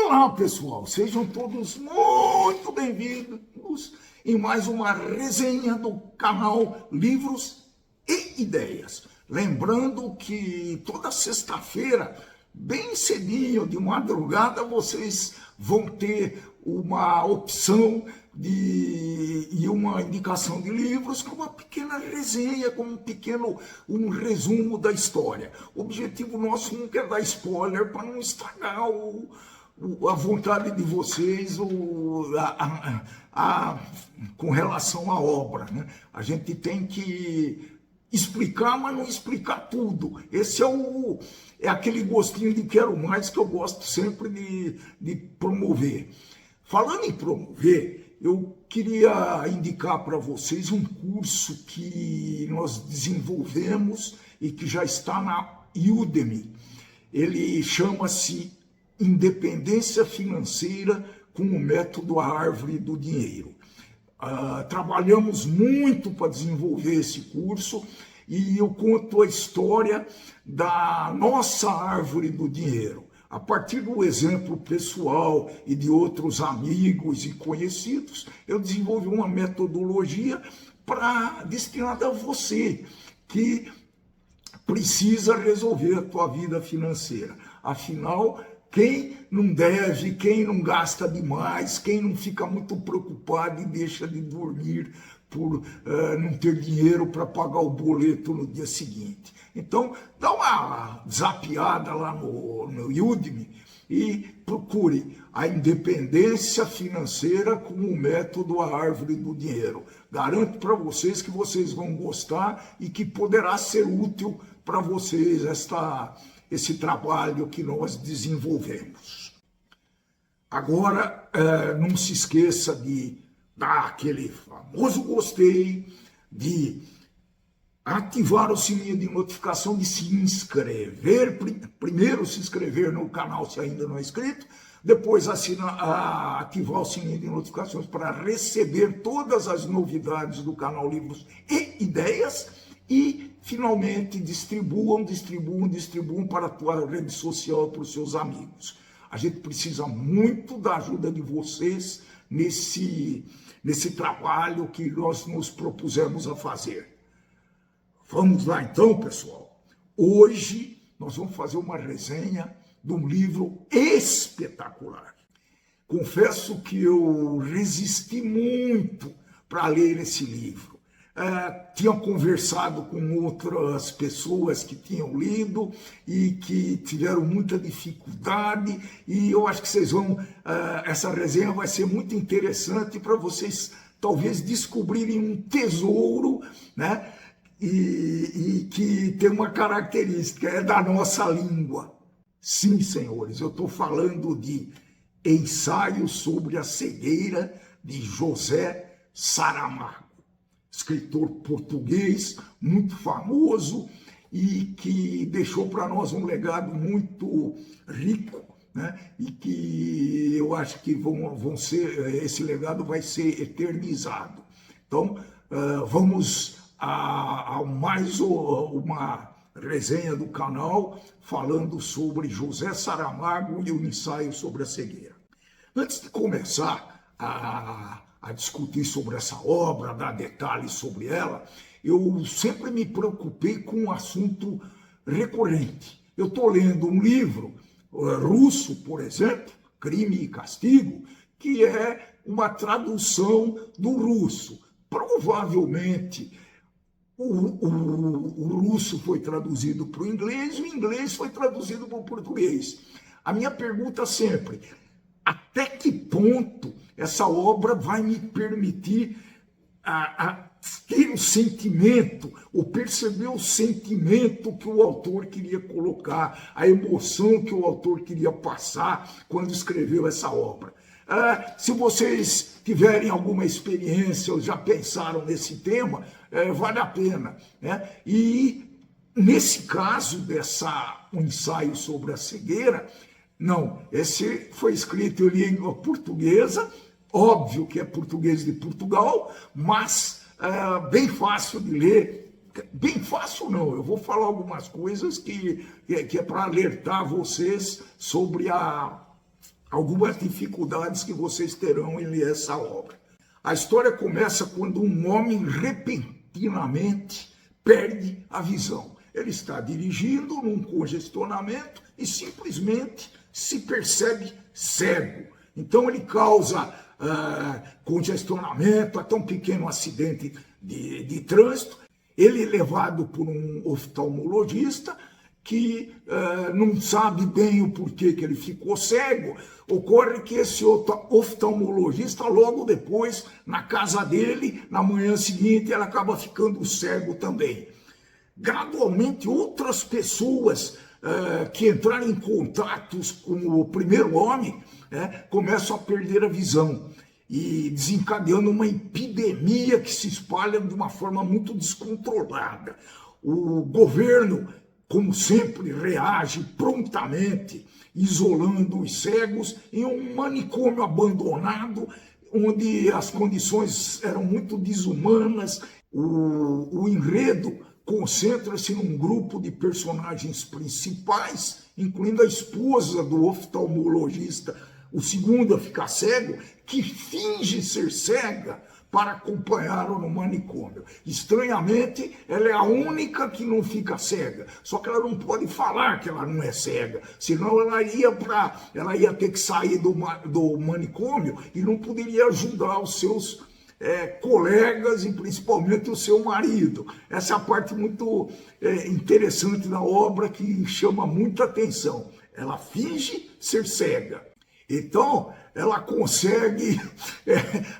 Olá, pessoal, sejam todos muito bem-vindos em mais uma resenha do canal Livros e Ideias. Lembrando que toda sexta-feira, bem cedinho, de madrugada, vocês vão ter uma opção e uma indicação de livros com uma pequena resenha, com um resumo da história. O objetivo nosso não é dar spoiler para não estragar a vontade de vocês com relação à obra, né? A gente tem que explicar, mas não explicar tudo. Esse é aquele gostinho de quero mais que eu gosto sempre de promover. Falando em promover, eu queria indicar para vocês um curso que nós desenvolvemos e que já está na Udemy. Ele chama-se Independência Financeira com o Método Árvore do Dinheiro. Trabalhamos muito para desenvolver esse curso e eu conto a história da nossa árvore do dinheiro. A partir do exemplo pessoal e de outros amigos e conhecidos, eu desenvolvi uma metodologia destinada a você que precisa resolver a tua vida financeira. Afinal, quem não deve, quem não gasta demais, quem não fica muito preocupado e deixa de dormir por não ter dinheiro para pagar o boleto no dia seguinte. Então, dá uma zapeada lá no Udemy e procure a independência financeira com o método A Árvore do Dinheiro. Garanto para vocês que vocês vão gostar e que poderá ser útil para vocês esse trabalho que nós desenvolvemos. Agora, não se esqueça de dar aquele famoso gostei, de ativar o sininho de notificação, de se inscrever, primeiro se inscrever no canal se ainda não é inscrito, depois ativar o sininho de notificações para receber todas as novidades do canal Livros e Ideias e, finalmente, distribuam para a tua rede social, para os seus amigos. A gente precisa muito da ajuda de vocês nesse trabalho que nós nos propusemos a fazer. Vamos lá então, pessoal. Hoje nós vamos fazer uma resenha de um livro espetacular. Confesso que eu resisti muito para ler esse livro. Tinha conversado com outras pessoas que tinham lido e que tiveram muita dificuldade, e eu acho que vocês essa resenha vai ser muito interessante para vocês talvez descobrirem um tesouro, né? E que tem uma característica, é da nossa língua. Sim, senhores, eu estou falando de Ensaio sobre a Cegueira, de José Saramago. Escritor português muito famoso e que deixou para nós um legado muito rico, né? E que eu acho que esse legado vai ser eternizado. Então, vamos a mais uma resenha do canal falando sobre José Saramago e o Ensaio sobre a Cegueira. Antes de começar a discutir sobre essa obra, dar detalhes sobre ela, eu sempre me preocupei com um assunto recorrente. Eu estou lendo um livro russo, por exemplo, Crime e Castigo, que é uma tradução do russo. Provavelmente o russo foi traduzido para o inglês, o inglês foi traduzido para o português. A minha pergunta sempre: até que ponto essa obra vai me permitir ter o sentimento, ou perceber o sentimento que o autor queria colocar, a emoção que o autor queria passar quando escreveu essa obra? Se vocês tiverem alguma experiência ou já pensaram nesse tema, vale a pena, né? E nesse caso um ensaio sobre a cegueira, não, esse foi escrito em língua portuguesa, óbvio que é português de Portugal, mas bem fácil de ler. Bem fácil não, eu vou falar algumas coisas que é para alertar vocês sobre a algumas dificuldades que vocês terão em ler essa obra. A história começa quando um homem repentinamente perde a visão. Ele está dirigindo num congestionamento e simplesmente se percebe cego. Então ele causa congestionamento, até um pequeno acidente de trânsito. Ele é levado por um oftalmologista que não sabe bem o porquê que ele ficou cego. Ocorre que esse outro oftalmologista, logo depois, na casa dele, na manhã seguinte, ele acaba ficando cego também. Gradualmente, outras pessoas que entraram em contatos com o primeiro homem começam a perder a visão e desencadeando uma epidemia que se espalha de uma forma muito descontrolada. O governo, como sempre, reage prontamente, isolando os cegos em um manicômio abandonado, onde as condições eram muito desumanas. O enredo concentra-se num grupo de personagens principais, incluindo a esposa do oftalmologista, o segundo a ficar cego, que finge ser cega para acompanhá-lo no manicômio. Estranhamente, ela é a única que não fica cega, só que ela não pode falar que ela não é cega, senão ela ia ter que sair do manicômio e não poderia ajudar os seus colegas e principalmente o seu marido. Essa é a parte muito interessante da obra que chama muita atenção. Ela finge ser cega. Então, ela consegue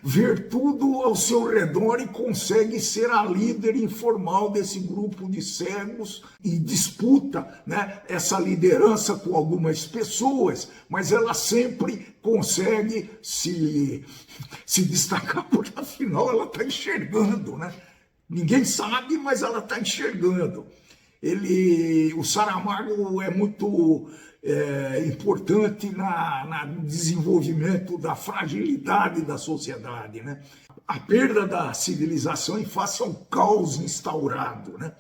ver tudo ao seu redor e consegue ser a líder informal desse grupo de cegos e disputa, né, essa liderança com algumas pessoas, mas ela sempre consegue se destacar, porque afinal ela está enxergando, né? Ninguém sabe, mas ela está enxergando. O Saramago é muito importante no desenvolvimento da fragilidade da sociedade, né? A perda da civilização em face ao caos instaurado, né?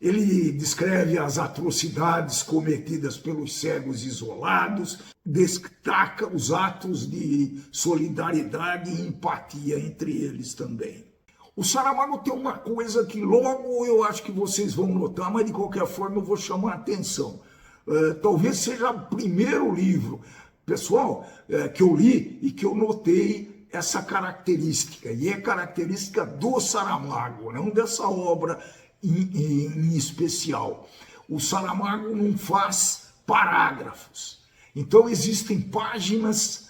Ele descreve as atrocidades cometidas pelos cegos isolados, destaca os atos de solidariedade e empatia entre eles também. O Saramago tem uma coisa que logo eu acho que vocês vão notar, mas de qualquer forma eu vou chamar a atenção. Talvez seja o primeiro livro, pessoal, que eu li e que eu notei essa característica. E é característica do Saramago, não dessa obra em especial. O Saramago não faz parágrafos. Então existem páginas,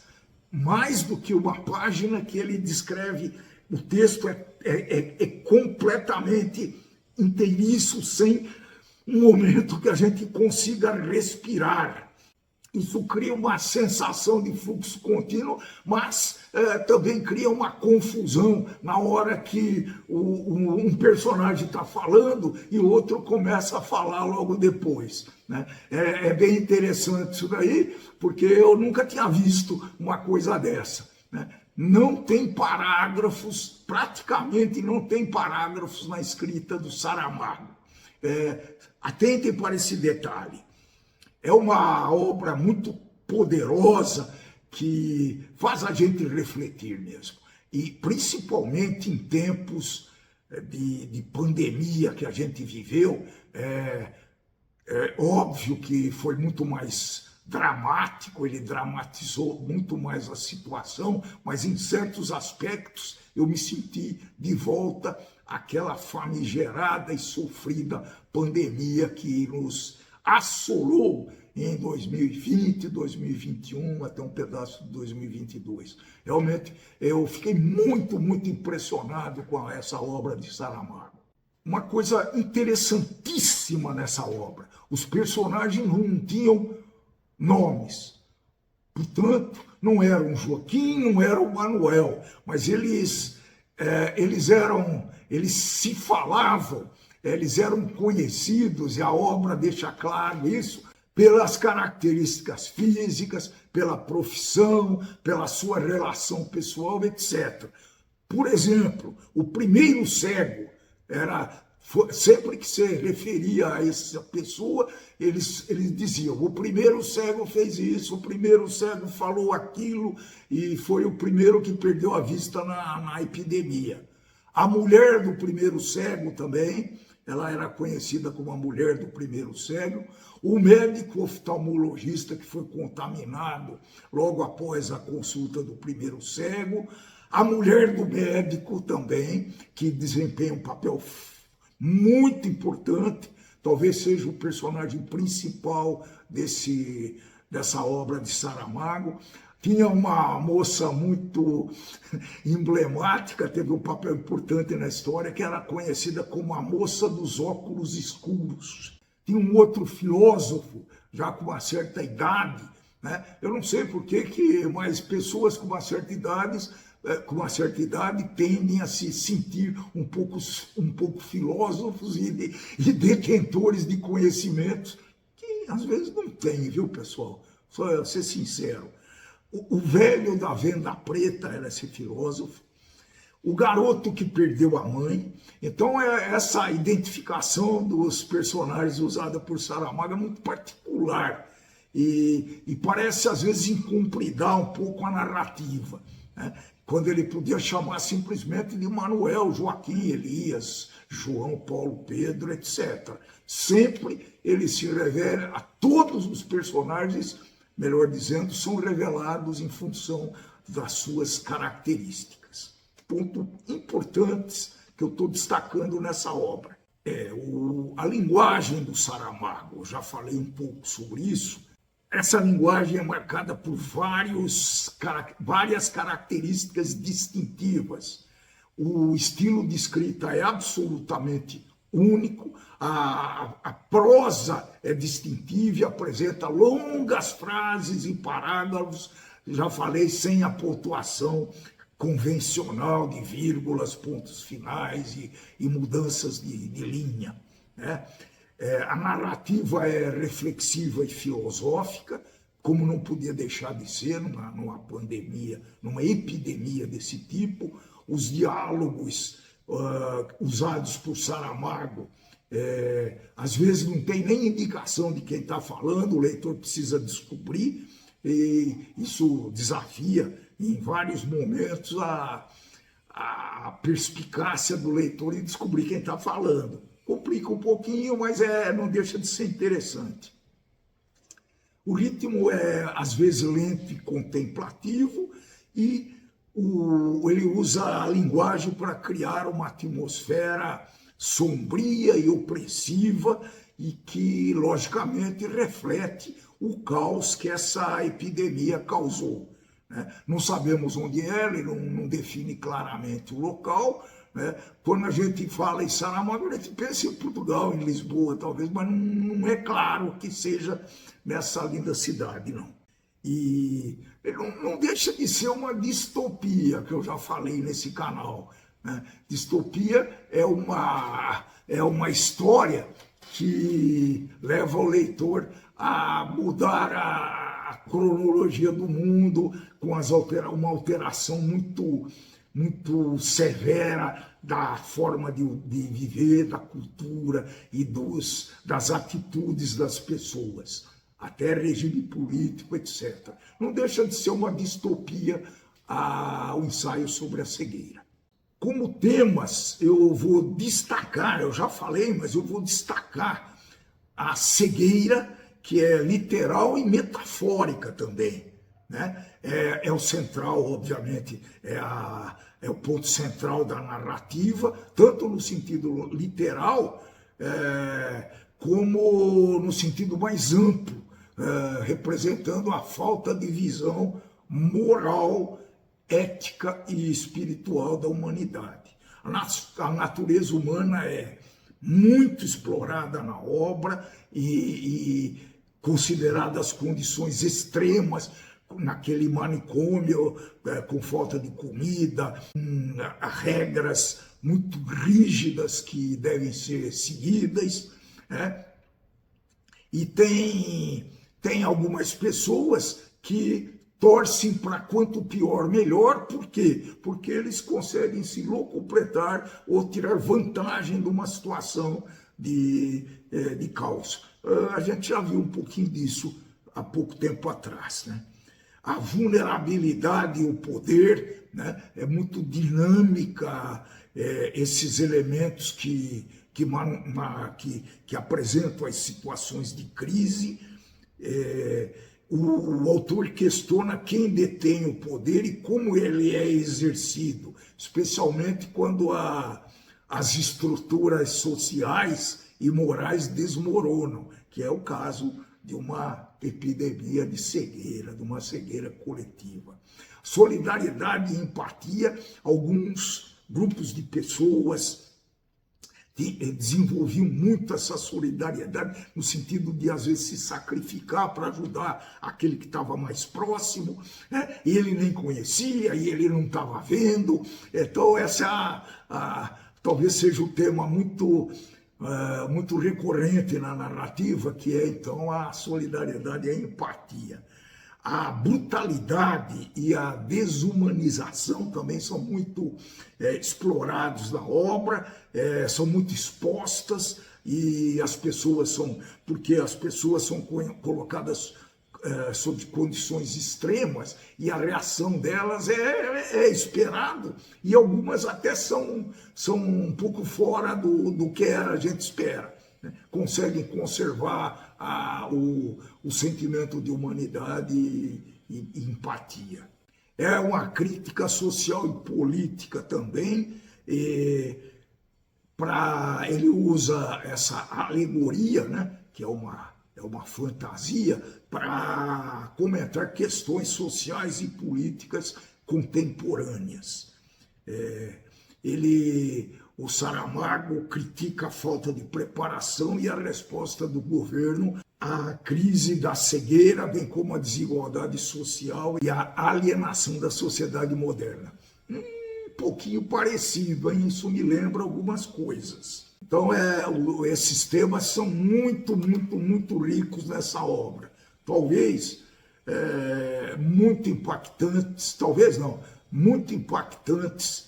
mais do que uma página, que ele descreve. O texto é completamente inteiriço, sem um momento que a gente consiga respirar. Isso cria uma sensação de fluxo contínuo, mas também cria uma confusão na hora que um personagem está falando e o outro começa a falar logo depois, né? É bem interessante isso daí, porque eu nunca tinha visto uma coisa dessa, né? Não tem parágrafos, praticamente não tem parágrafos na escrita do Saramago. Atentem para esse detalhe. É uma obra muito poderosa que faz a gente refletir mesmo. E principalmente em tempos de pandemia que a gente viveu, é óbvio que foi muito mais dramático, ele dramatizou muito mais a situação, mas em certos aspectos eu me senti de volta àquela famigerada e sofrida pandemia que nos assolou em 2020, 2021, até um pedaço de 2022. Realmente, eu fiquei muito, muito impressionado com essa obra de Saramago. Uma coisa interessantíssima nessa obra, os personagens não tinham nomes. Portanto, não era um Joaquim, não era o Manuel, mas eles se falavam, eles eram conhecidos, e a obra deixa claro isso, pelas características físicas, pela profissão, pela sua relação pessoal, etc. Por exemplo, o primeiro cego era Sempre que se referia a essa pessoa, eles diziam: o primeiro cego fez isso, o primeiro cego falou aquilo, e foi o primeiro que perdeu a vista na epidemia. A mulher do primeiro cego também, ela era conhecida como a mulher do primeiro cego. O médico oftalmologista que foi contaminado logo após a consulta do primeiro cego. A mulher do médico também, que desempenha um papel muito importante, talvez seja o personagem principal dessa obra de Saramago. Tinha uma moça muito emblemática, teve um papel importante na história, que era conhecida como a moça dos óculos escuros. Tinha um outro filósofo, já com uma certa idade, né? Eu não sei por que, mas pessoas com uma certa idade tendem a se sentir um pouco filósofos e detentores de conhecimentos que às vezes não tem, viu, pessoal? Só ser sincero. O velho da venda preta era esse filósofo. O garoto que perdeu a mãe. Então, essa identificação dos personagens usada por Saramago é muito particular e parece, às vezes, incumpridar um pouco a narrativa, né? Quando ele podia chamar simplesmente de Manuel, Joaquim, Elias, João, Paulo, Pedro, etc. Sempre ele se revela a todos os personagens, melhor dizendo, são revelados em função das suas características. Pontos importantes que eu estou destacando nessa obra. A linguagem do Saramago, eu já falei um pouco sobre isso. Essa linguagem é marcada por várias características distintivas. O estilo de escrita é absolutamente único, a prosa é distintiva e apresenta longas frases e parágrafos, já falei, sem a pontuação convencional de vírgulas, pontos finais e mudanças de linha, né? A narrativa é reflexiva e filosófica, como não podia deixar de ser numa pandemia, numa epidemia desse tipo. Os diálogos usados por Saramago, às vezes não tem nem indicação de quem está falando, o leitor precisa descobrir, e isso desafia em vários momentos a perspicácia do leitor em descobrir quem está falando. Complica um pouquinho, mas não deixa de ser interessante. O ritmo é, às vezes, lento e contemplativo, e ele usa a linguagem para criar uma atmosfera sombria e opressiva e que, logicamente, reflete o caos que essa epidemia causou, né? Não sabemos onde é, ele não define claramente o local, né? Quando a gente fala em Saramago, a gente pensa em Portugal, em Lisboa, talvez, mas não é claro que seja nessa linda cidade, não. E ele não deixa de ser uma distopia, que eu já falei nesse canal, né? Distopia é uma história que leva o leitor a mudar a cronologia do mundo, com uma alteração muito severa da forma de viver, da cultura e das atitudes das pessoas, até regime político, etc. Não deixa de ser uma distopia o ensaio sobre a cegueira. Como temas, eu vou destacar, eu já falei, mas eu vou destacar a cegueira, que é literal e metafórica também, né? É o central, obviamente, é o ponto central da narrativa, tanto no sentido literal, como no sentido mais amplo, representando a falta de visão moral, ética e espiritual da humanidade. A natureza humana é muito explorada na obra e consideradas condições extremas, naquele manicômio, com falta de comida, regras muito rígidas que devem ser seguidas, né? E tem algumas pessoas que torcem para quanto pior, melhor. Por quê? Porque eles conseguem se locupletar ou tirar vantagem de uma situação de caos. A gente já viu um pouquinho disso há pouco tempo atrás, né? A vulnerabilidade e o poder, né, é muito dinâmica, esses elementos que apresentam as situações de crise. O autor questiona quem detém o poder e como ele é exercido, especialmente quando as estruturas sociais e morais desmoronam, que é o caso de uma epidemia de cegueira, de uma cegueira coletiva. Solidariedade e empatia, alguns grupos de pessoas desenvolviam muito essa solidariedade no sentido de, às vezes, se sacrificar para ajudar aquele que estava mais próximo, né? E ele nem conhecia, e ele não estava vendo. Então, essa talvez seja o tema muito recorrente na narrativa, que é, então, a solidariedade e a empatia. A brutalidade e a desumanização também são muito explorados na obra, são muito expostas, e porque as pessoas são colocadas sob condições extremas, e a reação delas é esperado, e algumas até são um pouco fora do que a gente espera. Conseguem conservar o sentimento de humanidade e empatia. É uma crítica social e política também. Ele usa essa alegoria, né, que é uma fantasia, para comentar questões sociais e políticas contemporâneas. O Saramago critica a falta de preparação e a resposta do governo à crise da cegueira, bem como a desigualdade social e a alienação da sociedade moderna. Um pouquinho parecido, hein? Isso me lembra algumas coisas. Então, esses temas são muito, muito, muito ricos nessa obra. Talvez muito impactantes, talvez não, muito impactantes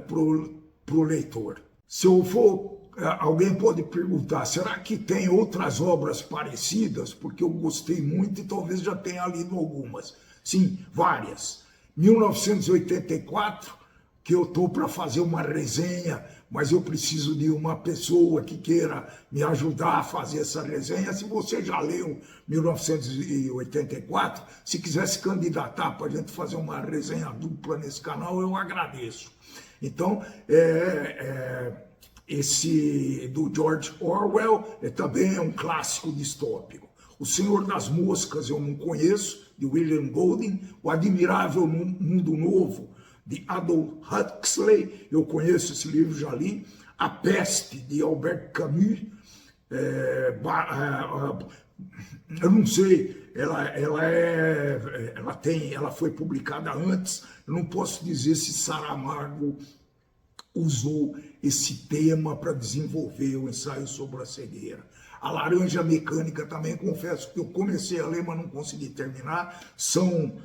para o leitor. Se eu for, alguém pode perguntar, será que tem outras obras parecidas? Porque eu gostei muito e talvez já tenha lido algumas. Sim, várias. 1984, que eu estou para fazer uma resenha, mas eu preciso de uma pessoa que queira me ajudar a fazer essa resenha. Se você já leu 1984, se quiser se candidatar para a gente fazer uma resenha dupla nesse canal, eu agradeço. Então, esse do George Orwell também é um clássico distópico. O Senhor das Moscas eu não conheço, de William Golding. O Admirável Mundo Novo, de Aldous Huxley, eu conheço esse livro, já li. A Peste, de Albert Camus, eu não sei, ela foi publicada antes, eu não posso dizer se Saramago usou esse tema para desenvolver o ensaio sobre a cegueira. A Laranja Mecânica também, confesso que eu comecei a ler, mas não consegui terminar. São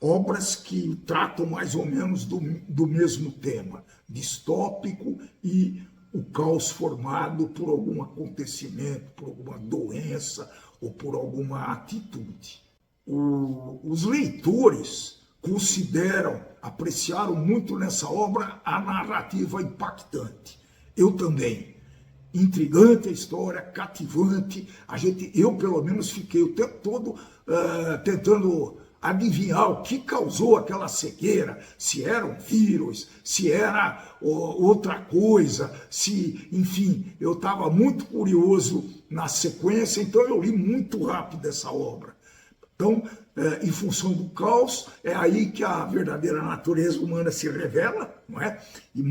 obras que tratam mais ou menos do mesmo tema, distópico e o caos formado por algum acontecimento, por alguma doença ou por alguma atitude. Os leitores apreciaram muito nessa obra a narrativa impactante. Eu também. Intrigante a história, cativante. Eu pelo menos fiquei o tempo todo tentando adivinhar o que causou aquela cegueira, se era um vírus, se era outra coisa, enfim, eu estava muito curioso na sequência, então eu li muito rápido essa obra. Então, em função do caos, é aí que a verdadeira natureza humana se revela, não é? E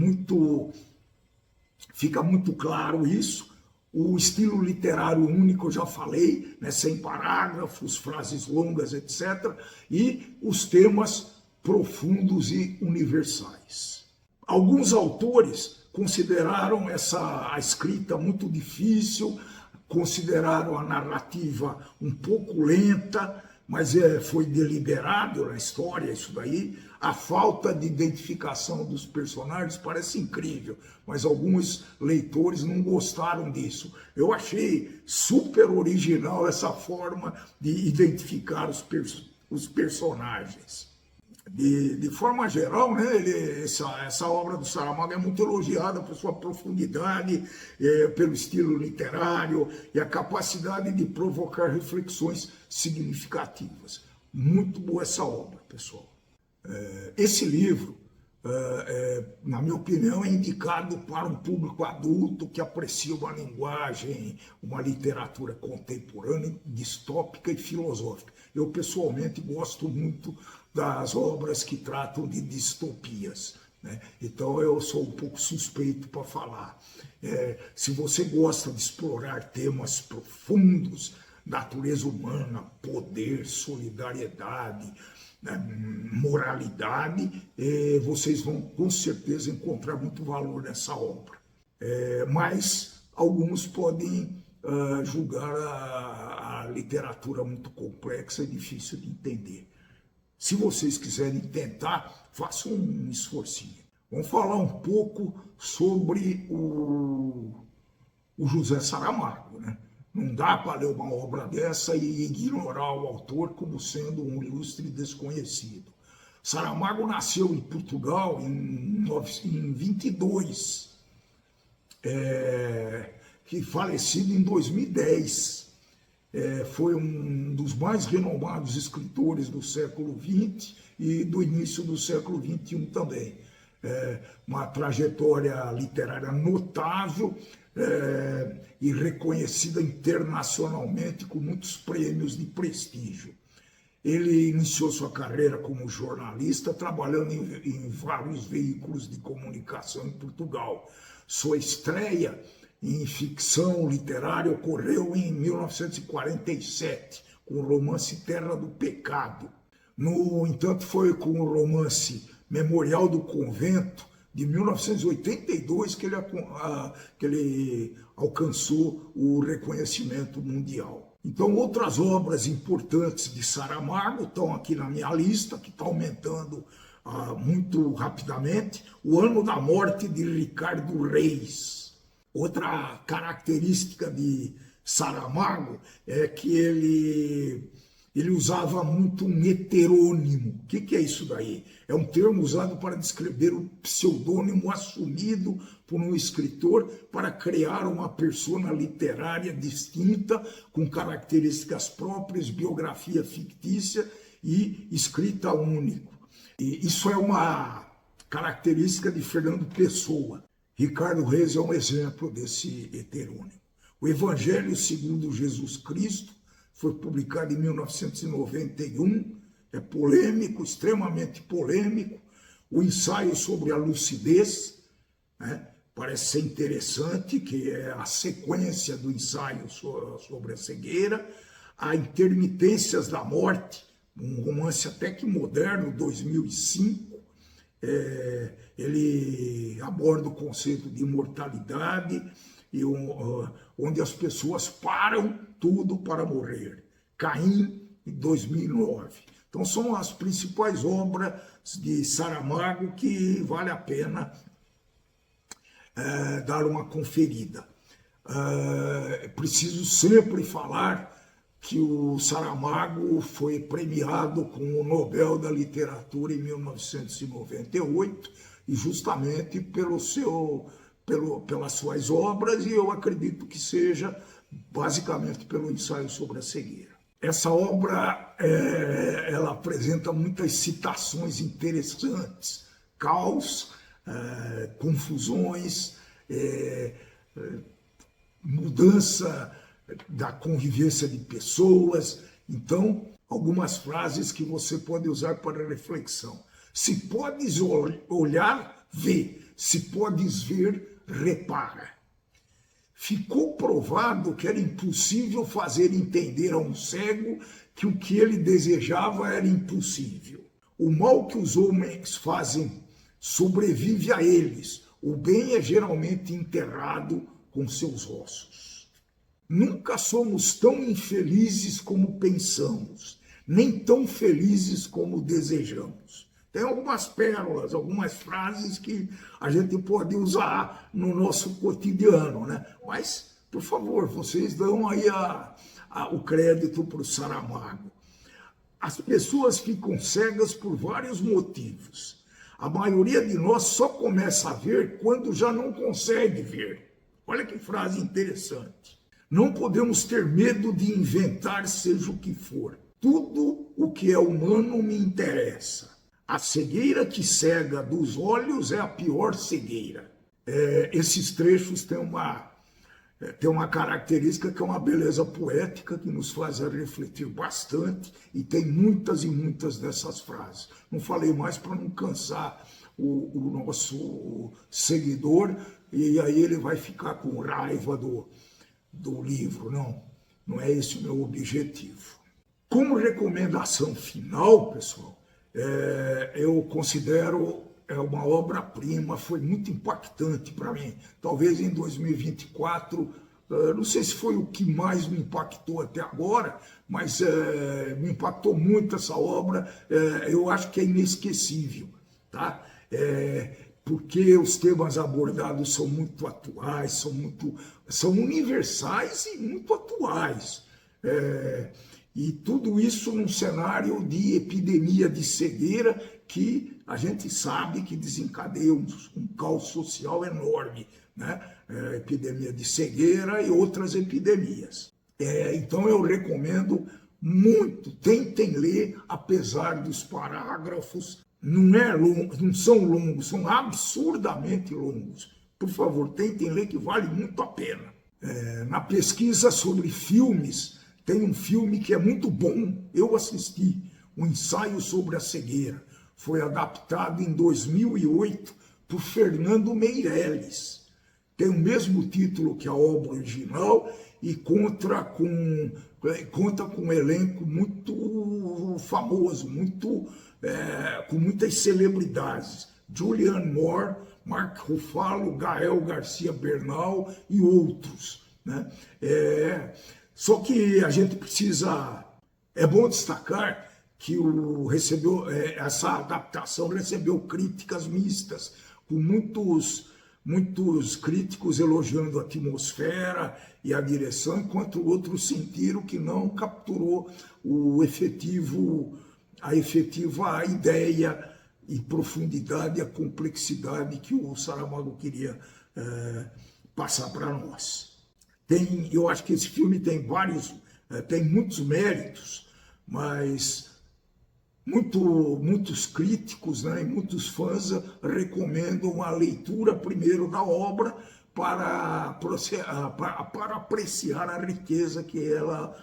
fica muito claro isso. O estilo literário único, eu já falei, né, sem parágrafos, frases longas, etc. E os temas profundos e universais. Alguns autores consideraram a escrita muito difícil, consideraram a narrativa um pouco lenta, mas foi deliberado na história isso daí. A falta de identificação dos personagens parece incrível, mas alguns leitores não gostaram disso. Eu achei super original essa forma de identificar os personagens. De forma geral, né, essa obra do Saramago é muito elogiada por sua profundidade, pelo estilo literário e a capacidade de provocar reflexões significativas. Muito boa essa obra, pessoal. Esse livro, na minha opinião, é indicado para um público adulto que aprecia uma linguagem, uma literatura contemporânea, distópica e filosófica. Eu, pessoalmente, gosto muito das obras que tratam de distopias, né? Então, eu sou um pouco suspeito para falar. Se você gosta de explorar temas profundos, natureza humana, poder, solidariedade, moralidade, vocês vão com certeza encontrar muito valor nessa obra. Mas alguns podem julgar a literatura muito complexa e difícil de entender. Se vocês quiserem tentar, façam um esforcinho. Vamos falar um pouco sobre o José Saramago, né? Não dá para ler uma obra dessa e ignorar o autor como sendo um ilustre desconhecido. Saramago nasceu em Portugal em 22, que falecido em 2010. Foi um dos mais renomados escritores do século XX e do início do século XXI também. Uma trajetória literária notável e reconhecida internacionalmente com muitos prêmios de prestígio. Ele iniciou sua carreira como jornalista, trabalhando em vários veículos de comunicação em Portugal. Sua estreia em ficção literária ocorreu em 1947, com o romance Terra do Pecado. No entanto, foi com o romance Memorial do Convento, de 1982, que ele alcançou o reconhecimento mundial. Então, outras obras importantes de Saramago estão aqui na minha lista, que está aumentando muito rapidamente. O Ano da Morte, de Ricardo Reis. Outra característica de Saramago é que ele usava muito um heterônimo. O que é isso daí? É um termo usado para descrever o pseudônimo assumido por um escritor para criar uma persona literária distinta, com características próprias, biografia fictícia e escrita única. E isso é uma característica de Fernando Pessoa. Ricardo Reis é um exemplo desse heterônimo. O Evangelho segundo Jesus Cristo foi publicado em 1991, é polêmico, extremamente polêmico. O Ensaio sobre a Lucidez, né, parece ser interessante, que é a sequência do Ensaio sobre a Cegueira. A Intermitências da Morte, um romance até que moderno, 2005. Ele aborda o conceito de imortalidade, e onde as pessoas param tudo para morrer. Caim, em 2009. Então, são as principais obras de Saramago que vale a pena dar uma conferida. Preciso sempre falar que o Saramago foi premiado com o Nobel da Literatura em 1998, e justamente pelas suas obras, e eu acredito que seja basicamente pelo Ensaio sobre a Cegueira. Essa obra ela apresenta muitas citações interessantes, caos, confusões, mudança da convivência de pessoas. Então, algumas frases que você pode usar para reflexão. Se podes olhar, vê. Se podes ver, repara. Ficou provado que era impossível fazer entender a um cego que o que ele desejava era impossível. O mal que os homens fazem sobrevive a eles. O bem é geralmente enterrado com seus ossos. Nunca somos tão infelizes como pensamos, nem tão felizes como desejamos. Tem algumas pérolas, algumas frases que a gente pode usar no nosso cotidiano, né? Mas, por favor, vocês dão aí o crédito para o Saramago. As pessoas ficam cegas por vários motivos. A maioria de nós só começa a ver quando já não consegue ver. Olha que frase interessante. Não podemos ter medo de inventar seja o que for. Tudo o que é humano me interessa. A cegueira que cega dos olhos é a pior cegueira. Esses trechos têm uma característica que é uma beleza poética que nos faz refletir bastante e tem muitas e muitas dessas frases. Não falei mais para não cansar o nosso seguidor e aí ele vai ficar com raiva do livro. Não é esse o meu objetivo. Como recomendação final, pessoal, eu considero uma obra-prima, foi muito impactante para mim. Talvez em 2024, não sei se foi o que mais me impactou até agora, mas me impactou muito essa obra, eu acho que é inesquecível, tá? Porque os temas abordados são muito atuais, são universais e muito atuais. E tudo isso num cenário de epidemia de cegueira que a gente sabe que desencadeia um caos social enorme, né? Epidemia de cegueira e outras epidemias. Então eu recomendo muito, tentem ler, apesar dos parágrafos, não são longos, são absurdamente longos. Por favor, tentem ler que vale muito a pena. Na pesquisa sobre filmes, tem um filme que é muito bom, eu assisti, O Ensaio sobre a Cegueira. Foi adaptado em 2008 por Fernando Meirelles. Tem o mesmo título que a obra original e conta com um elenco muito famoso, com muitas celebridades. Julianne Moore, Mark Ruffalo, Gael Garcia Bernal e outros, né? Só que a gente precisa... É bom destacar que essa adaptação recebeu críticas mistas, com muitos críticos elogiando a atmosfera e a direção, enquanto outros sentiram que não capturou a efetiva ideia e profundidade e a complexidade que o Saramago queria passar para nós. Eu acho que esse filme tem muitos méritos, mas muitos críticos, né, e muitos fãs recomendam a leitura primeiro da obra para apreciar a riqueza que ela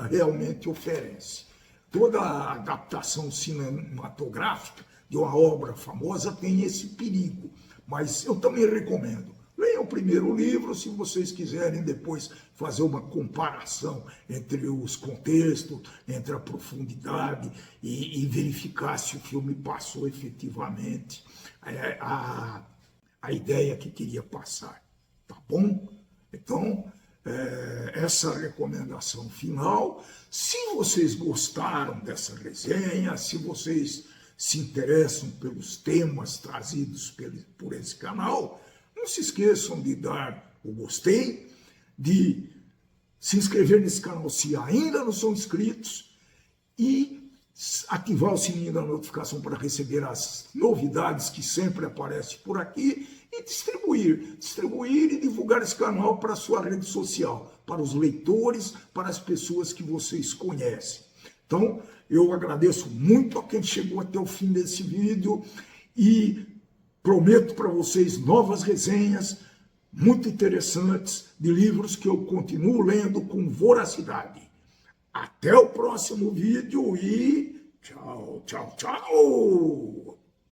realmente oferece. Toda adaptação cinematográfica de uma obra famosa tem esse perigo, mas eu também recomendo. Leiam o primeiro livro, se vocês quiserem depois fazer uma comparação entre os contextos, entre a profundidade e verificar se o filme passou efetivamente a ideia que queria passar, tá bom? Então, essa recomendação final. Se vocês gostaram dessa resenha, se vocês se interessam pelos temas trazidos por esse canal, não se esqueçam de dar o gostei, de se inscrever nesse canal se ainda não são inscritos e ativar o sininho da notificação para receber as novidades que sempre aparecem por aqui e distribuir e divulgar esse canal para a sua rede social, para os leitores, para as pessoas que vocês conhecem. Então, eu agradeço muito a quem chegou até o fim desse vídeo e prometo para vocês novas resenhas muito interessantes de livros que eu continuo lendo com voracidade. Até o próximo vídeo e tchau, tchau, tchau!